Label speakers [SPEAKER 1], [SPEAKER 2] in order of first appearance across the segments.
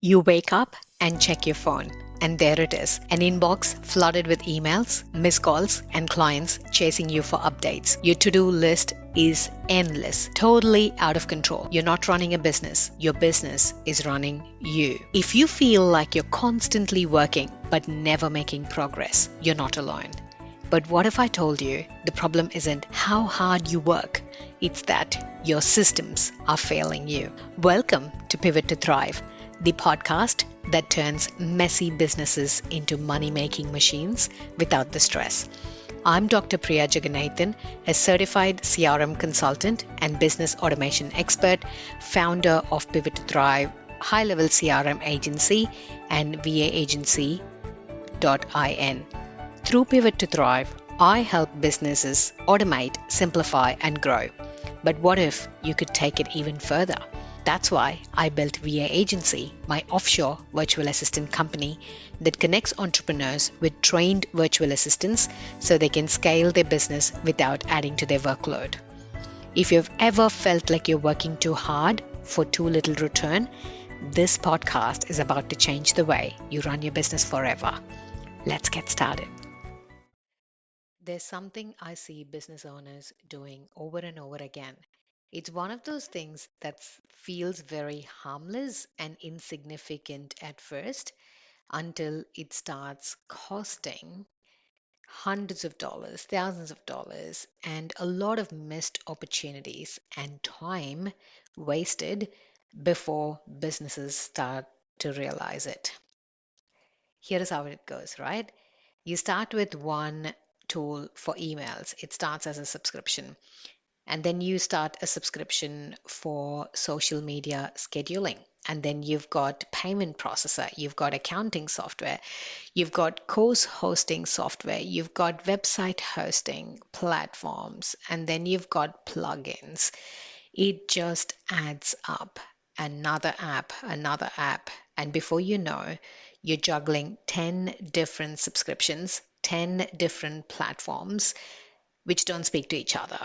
[SPEAKER 1] You wake up and check your phone, and there it is, an inbox flooded with emails, missed calls, and clients chasing you for updates. Your to do list is endless, totally out of control. You're not running a business, your business is running you. If you feel like you're constantly working but never making progress, you're not alone. But what if I told you the problem isn't how hard you work, it's that your systems are failing you? Welcome to Pivot to Thrive, the podcast that turns messy businesses into money-making machines without the stress. I'm Dr. Priya Jaganathan, a certified CRM consultant and business automation expert, founder of Pivot to Thrive, High Level CRM agency, and VA agency.in. Through Pivot to Thrive, I help businesses automate, simplify, and grow. But what if you could take it even further? That's why I built VA Agency, my offshore virtual assistant company that connects entrepreneurs with trained virtual assistants so they can scale their business without adding to their workload. If you've ever felt like you're working too hard for too little return, this podcast is about to change the way you run your business forever. Let's get started. There's something I see business owners doing over and over again. It's one of those things that feels very harmless and insignificant at first until it starts costing hundreds of dollars, thousands of dollars, and a lot of missed opportunities and time wasted before businesses start to realize it. Here is how it goes, right? You start with one tool for emails. It starts as a subscription. And then you start a subscription for social media scheduling. And then you've got payment processor, you've got accounting software, you've got course hosting software, you've got website hosting platforms, and then you've got plugins. It just adds up. Another app. And before you know, you're juggling 10 different subscriptions, 10 different platforms, which don't speak to each other.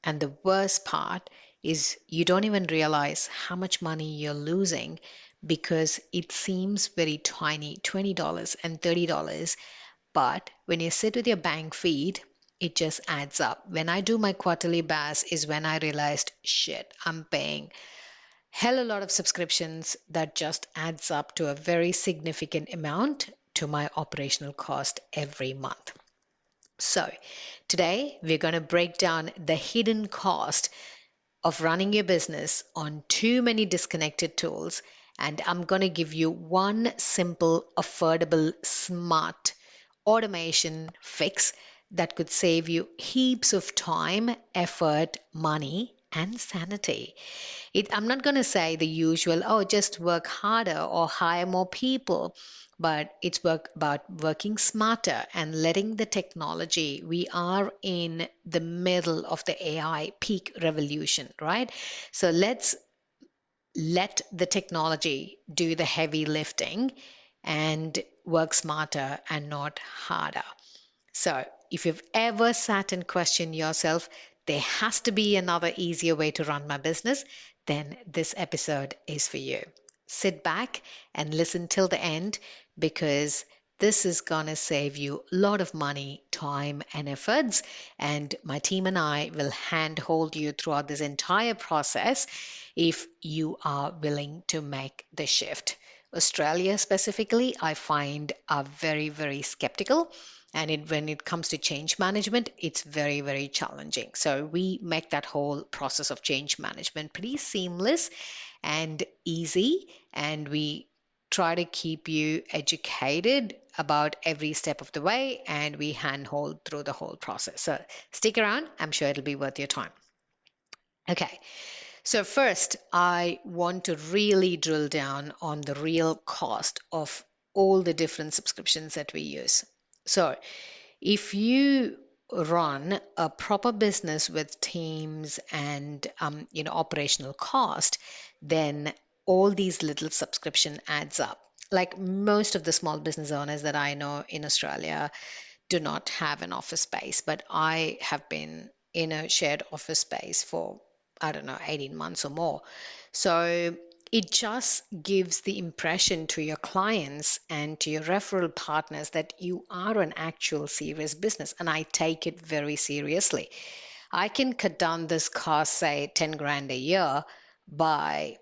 [SPEAKER 1] And the worst part is you don't even realize how much money you're losing because it seems very tiny, $20 and $30. But when you sit with your bank feed, it just adds up. When I do my quarterly BAS is when I realized, shit, I'm paying hell a lot of subscriptions that just adds up to a very significant amount to my operational cost every month. So, today we're going to break down the hidden cost of running your business on too many disconnected tools. And I'm going to give you one simple, affordable, smart automation fix that could save you heaps of time, effort, money, and sanity. I'm not going to say the usual, oh, just work harder or hire more people, but it's about working smarter and letting the technology. We are in the middle of the AI peak revolution, right? So let's let the technology do the heavy lifting and work smarter and not harder. So, if you've ever sat and questioned yourself, there has to be another easier way to run my business, then this episode is for you. Sit back and listen till the end because this is going to save you a lot of money, time, and efforts. And my team and I will handhold you throughout this entire process if you are willing to make the shift. Australia specifically, I find are very, very skeptical. And when it comes to change management, it's very, very challenging. So we make that whole process of change management pretty seamless and easy. And we try to keep you educated about every step of the way. And we handhold through the whole process. So stick around. I'm sure it'll be worth your time. Okay. So first, I want to really drill down on the real cost of all the different subscriptions that we use. So if you run a proper business with teams and operational cost, then all these little subscription adds up. Like most of the small business owners that I know in Australia do not have an office space, but I have been in a shared office space for, I don't know, 18 months or more. So It just gives the impression to your clients and to your referral partners that you are an actual serious business. And I take it very seriously. I can cut down this cost, say 10 grand a year, by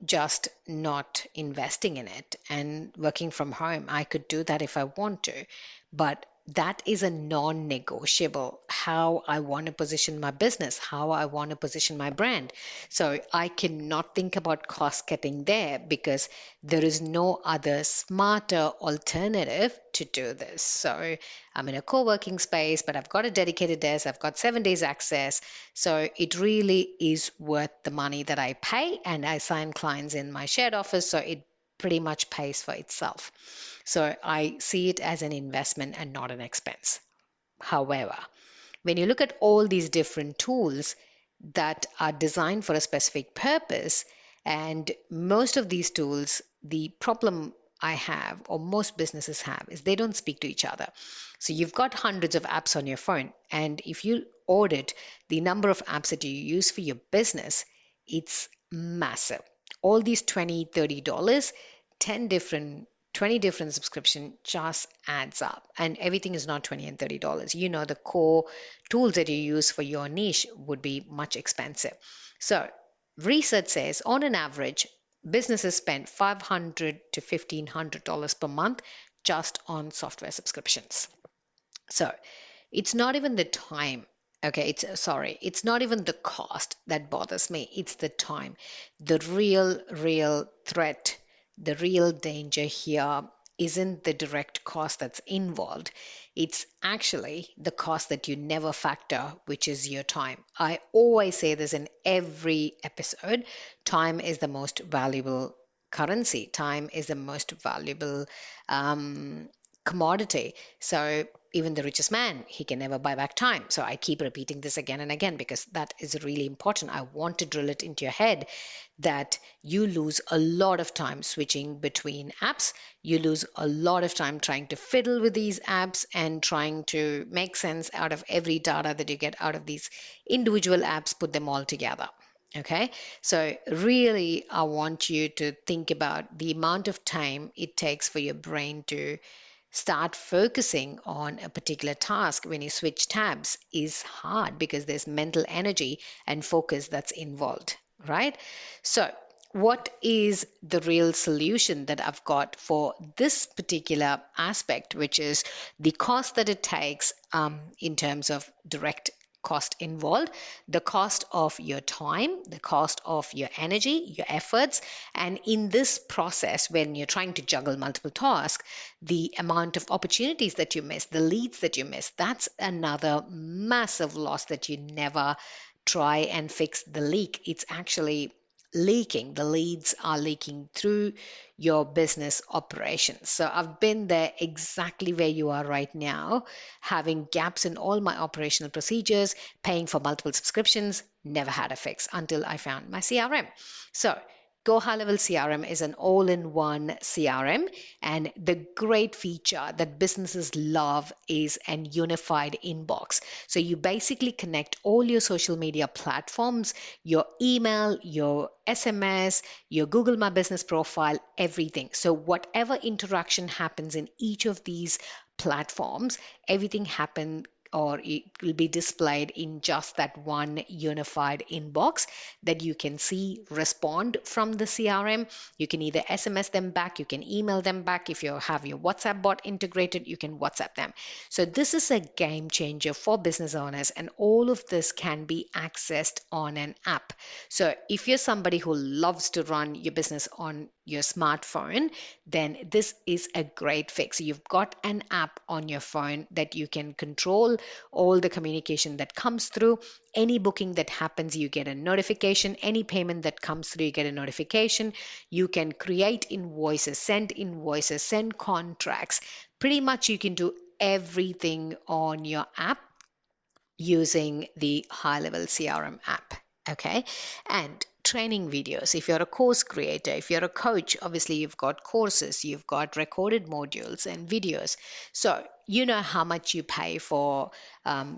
[SPEAKER 1] just not investing in it and working from home. I could do that if I want to, but that is a non negotiable how I want to position my business, how I want to position my brand. So I cannot think about cost cutting there because there is no other smarter alternative to do this. So I'm in a co working space, but I've got a dedicated desk, I've got 7 days access. So it really is worth the money that I pay, and I sign clients in my shared office. So it pretty much pays for itself. So I see it as an investment and not an expense. However, when you look at all these different tools that are designed for a specific purpose, and most of these tools, the problem I have, or most businesses have, is they don't speak to each other. So you've got hundreds of apps on your phone, and if you audit the number of apps that you use for your business, it's massive. All these $20, $30, 10 different 20 different subscription just adds up, and everything is not 20 and $30. The core tools that you use for your niche would be much expensive. So research says on an average businesses spend $500 to $1,500 per month just on software subscriptions. So it's not even the time. Okay, it's not even the cost that bothers me. It's the time. The real threat, the real danger here isn't the direct cost that's involved. It's actually the cost that you never factor, which is your time. I always say this in every episode. Time is the most valuable currency. Time is the most valuable commodity. So even the richest man, he can never buy back time. So I keep repeating this again and again because that is really important. I want to drill it into your head that you lose a lot of time switching between apps. You lose a lot of time trying to fiddle with these apps and trying to make sense out of every data that you get out of these individual apps, put them all together. Okay, so really, I want you to think about the amount of time it takes for your brain to start focusing on a particular task when you switch tabs is hard because there's mental energy and focus that's involved, right? So, what is the real solution that I've got for this particular aspect, which is the cost that it takes in terms of direct cost involved, the cost of your time, the cost of your energy, your efforts, and in this process, when you're trying to juggle multiple tasks, the amount of opportunities that you miss, the leads that you miss, that's another massive loss that you never try and fix the leak. It's actually leaking. The leads are leaking through your business operations. So I've been there exactly where you are right now, having gaps in all my operational procedures, paying for multiple subscriptions, never had a fix until I found my CRM. So Go High Level CRM is an all-in-one CRM, and the great feature that businesses love is an unified inbox. So you basically connect all your social media platforms, your email, your SMS, your Google My Business profile, everything. So whatever interaction happens in each of these platforms, everything happen or it will be displayed in just that one unified inbox that you can see respond from the CRM. You can either SMS them back, you can email them back. If you have your WhatsApp bot integrated, you can WhatsApp them. So this is a game changer for business owners, and all of this can be accessed on an app. So if you're somebody who loves to run your business on your smartphone, then this is a great fix. You've got an app on your phone that you can control all the communication that comes through. Any booking that happens, you get a notification. Any payment that comes through, you get a notification. You can create invoices, send contracts. Pretty much you can do everything on your app using the high level CRM app. Okay. And training videos. If you're a course creator, if you're a coach, obviously you've got courses, you've got recorded modules and videos. So you know how much you pay for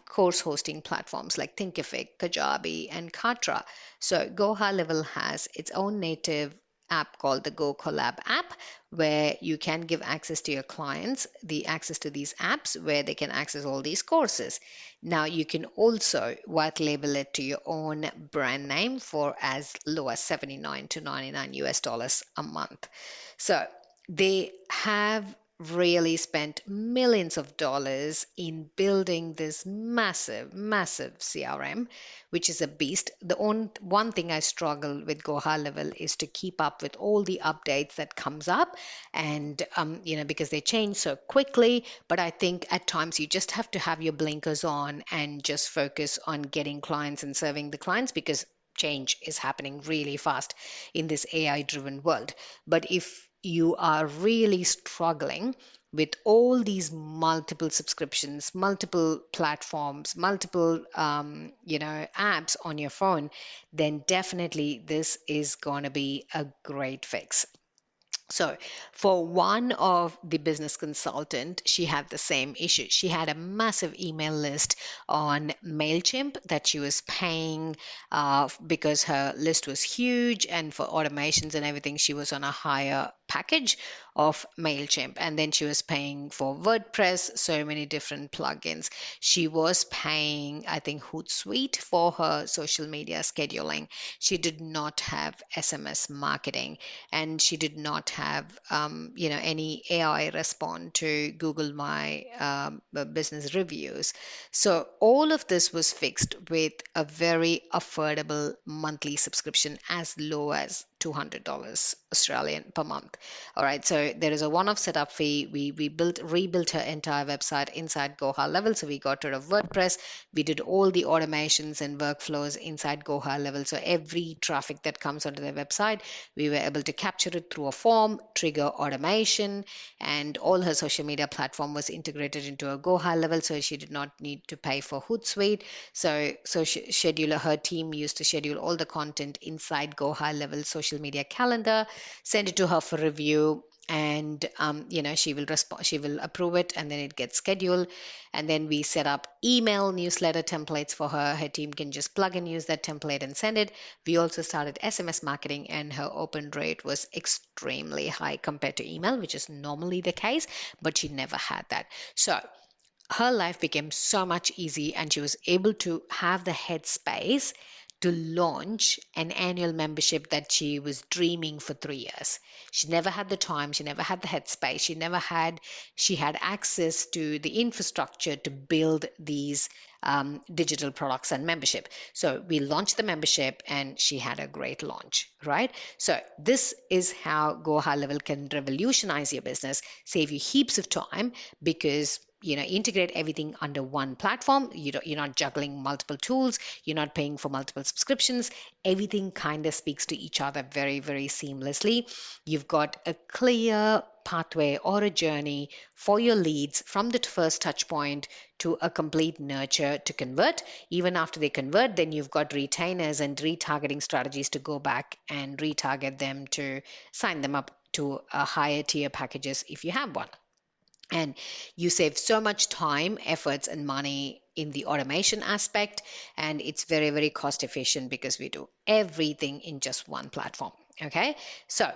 [SPEAKER 1] course hosting platforms like Thinkific, Kajabi, and Katra. So Go High Level has its own native app called the Go Collab app, where you can give access to your clients, the access to these apps where they can access all these courses. Now you can also white label it to your own brand name for as low as 79 to 99 US dollars a month. So they have really spent millions of dollars in building this massive, massive CRM, which is a beast. The one thing I struggle with Go High Level is to keep up with all the updates that comes up, and because they change so quickly. But I think at times you just have to have your blinkers on and just focus on getting clients and serving the clients, because change is happening really fast in this AI driven world. But if you are really struggling with all these multiple subscriptions, multiple platforms, multiple apps on your phone, then definitely this is going to be a great fix. So, for one of the business consultant, she had the same issue. She had a massive email list on MailChimp that she was paying because her list was huge, and for automations and everything, she was on a higher package of MailChimp. And then she was paying for WordPress, so many different plugins. She was paying, I think, Hootsuite for her social media scheduling. She did not have SMS marketing, and she did not have any AI respond to Google My Business reviews. So all of this was fixed with a very affordable monthly subscription as low as $200 Australian per month. All right, so there is a one-off setup fee. We rebuilt her entire website inside Go High Level. So we got rid of WordPress. We did all the automations and workflows inside Go High Level. So every traffic that comes onto their website, we were able to capture it through a form, trigger automation, and all her social media platform was integrated into a Go High Level, so she did not need to pay for Hootsuite. So scheduler, her team used to schedule all the content inside Go High Level social media calendar, send it to her for review, and she will respond, she will approve it, and then it gets scheduled. And then we set up email newsletter templates for her. Her team can just plug and use that template and send it. We also started SMS marketing, and her open rate was extremely high compared to email, which is normally the case, but she never had that. So her life became so much easy, and she was able to have the headspace to launch an annual membership that she was dreaming for 3 years. She never had the time, she never had the headspace, she had access to the infrastructure to build these digital products and membership. So we launched the membership, and she had a great launch, right? So this is how Go High Level can revolutionize your business, save you heaps of time, because integrate everything under one platform. You're not juggling multiple tools, you're not paying for multiple subscriptions. Everything kind of speaks to each other very, very seamlessly. You've got a clear pathway or a journey for your leads from the first touch point to a complete nurture to convert. Even after they convert, then you've got retainers and retargeting strategies to go back and retarget them to sign them up to a higher tier packages if you have one. And you save so much time, efforts, and money in the automation aspect. And it's very, very cost efficient because we do everything in just one platform. Okay. So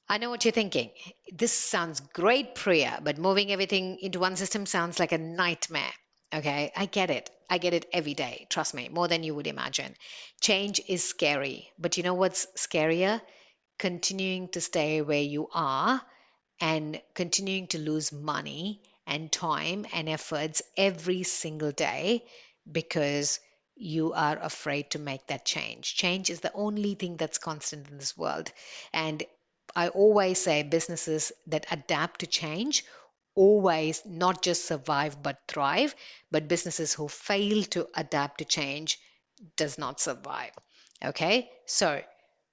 [SPEAKER 1] I know what you're thinking. This sounds great, Priya, but moving everything into one system sounds like a nightmare. Okay. I get it. I get it every day. Trust me, more than you would imagine. Change is scary. But you know what's scarier? Continuing to stay where you are and continuing to lose money and time and efforts every single day because you are afraid to make that change. Change is the only thing that's constant in this world. And I always say businesses that adapt to change always not just survive but thrive, but businesses who fail to adapt to change does not survive. Okay, so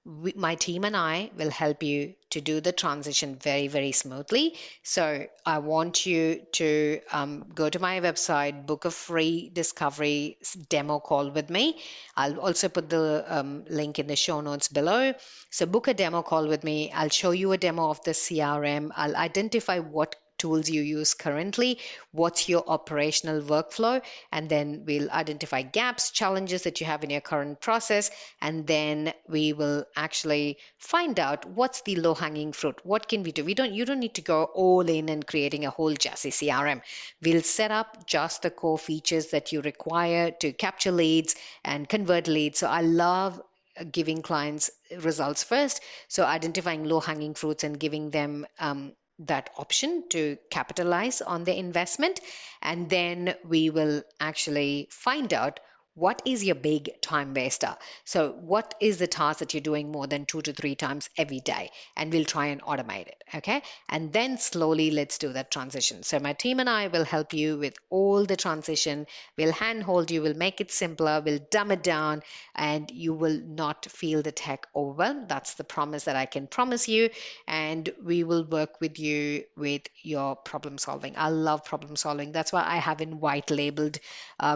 [SPEAKER 1] my team and I will help you to do the transition very, very smoothly. So I want you to go to my website, book a free discovery demo call with me. I'll also put the link in the show notes below. So book a demo call with me. I'll show you a demo of the CRM. I'll identify what tools you use currently, what's your operational workflow, and then we'll identify gaps, challenges that you have in your current process, and then we will actually find out what's the low-hanging fruit. What can we do? You don't need to go all in and creating a whole Jassy CRM. We'll set up just the core features that you require to capture leads and convert leads. So I love giving clients results first. So identifying low hanging fruits and giving them that option to capitalize on the investment. And then we will actually find out what is your big time waster. So what is the task that you're doing more than 2 to 3 times every day? And we'll try and automate it. Okay. And then slowly let's do that transition. So my team and I will help you with all the transition. We'll handhold you, we'll make it simpler, we'll dumb it down, and you will not feel the tech overwhelm. That's the promise that I can promise you. And we will work with you with your problem solving. I love problem solving. That's why I haven't white labeled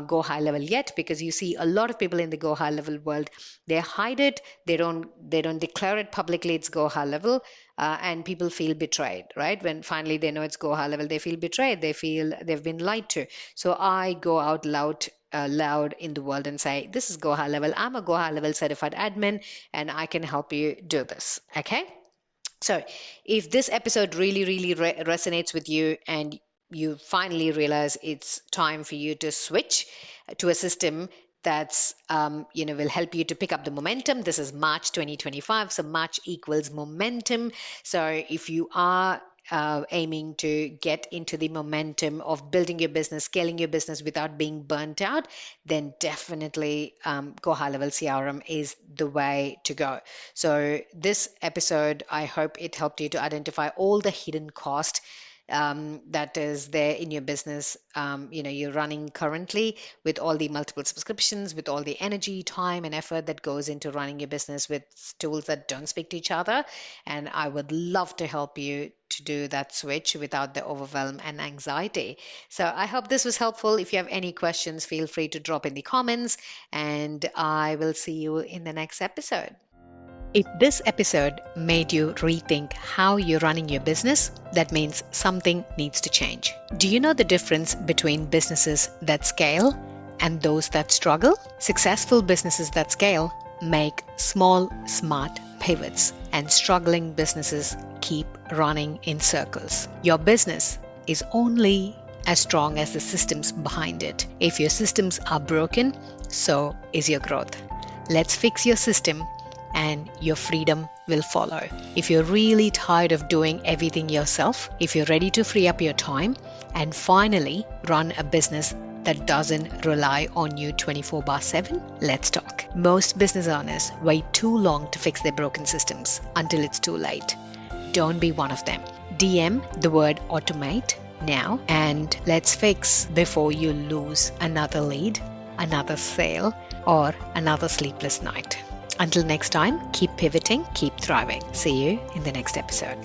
[SPEAKER 1] Go High Level yet, because you see a lot of people in the Go High Level world, they hide it, they don't declare it publicly. It's Go High Level. And people feel betrayed, right? When finally they know it's Go High Level, they feel betrayed. They feel they've been lied to. So I go out loud in the world and say, this is Go High Level. I'm a Go High Level certified admin, and I can help you do this. Okay. So if this episode really resonates with you, and you finally realize it's time for you to switch to a system that's will help you to pick up the momentum. This is March 2025, so March equals momentum. So if you are aiming to get into the momentum of building your business, scaling your business without being burnt out, then definitely Go High Level CRM is the way to go. So this episode, I hope it helped you to identify all the hidden cost that is there in your business, you're running currently, with all the multiple subscriptions, with all the energy, time, and effort that goes into running your business with tools that don't speak to each other. And I would love to help you to do that switch without the overwhelm and anxiety. So I hope this was helpful. If you have any questions, feel free to drop in the comments, and I will see you in the next episode. If this episode made you rethink how you're running your business, that means something needs to change. Do you know the difference between businesses that scale and those that struggle? Successful businesses that scale make small, smart pivots, and struggling businesses keep running in circles. Your business is only as strong as the systems behind it. If your systems are broken, so is your growth. Let's fix your system, and your freedom will follow. If you're really tired of doing everything yourself, if you're ready to free up your time and finally run a business that doesn't rely on you 24/7, let's talk. Most business owners wait too long to fix their broken systems until it's too late. Don't be one of them. DM the word automate now, and let's fix before you lose another lead, another sale, or another sleepless night. Until next time, keep pivoting, keep thriving. See you in the next episode.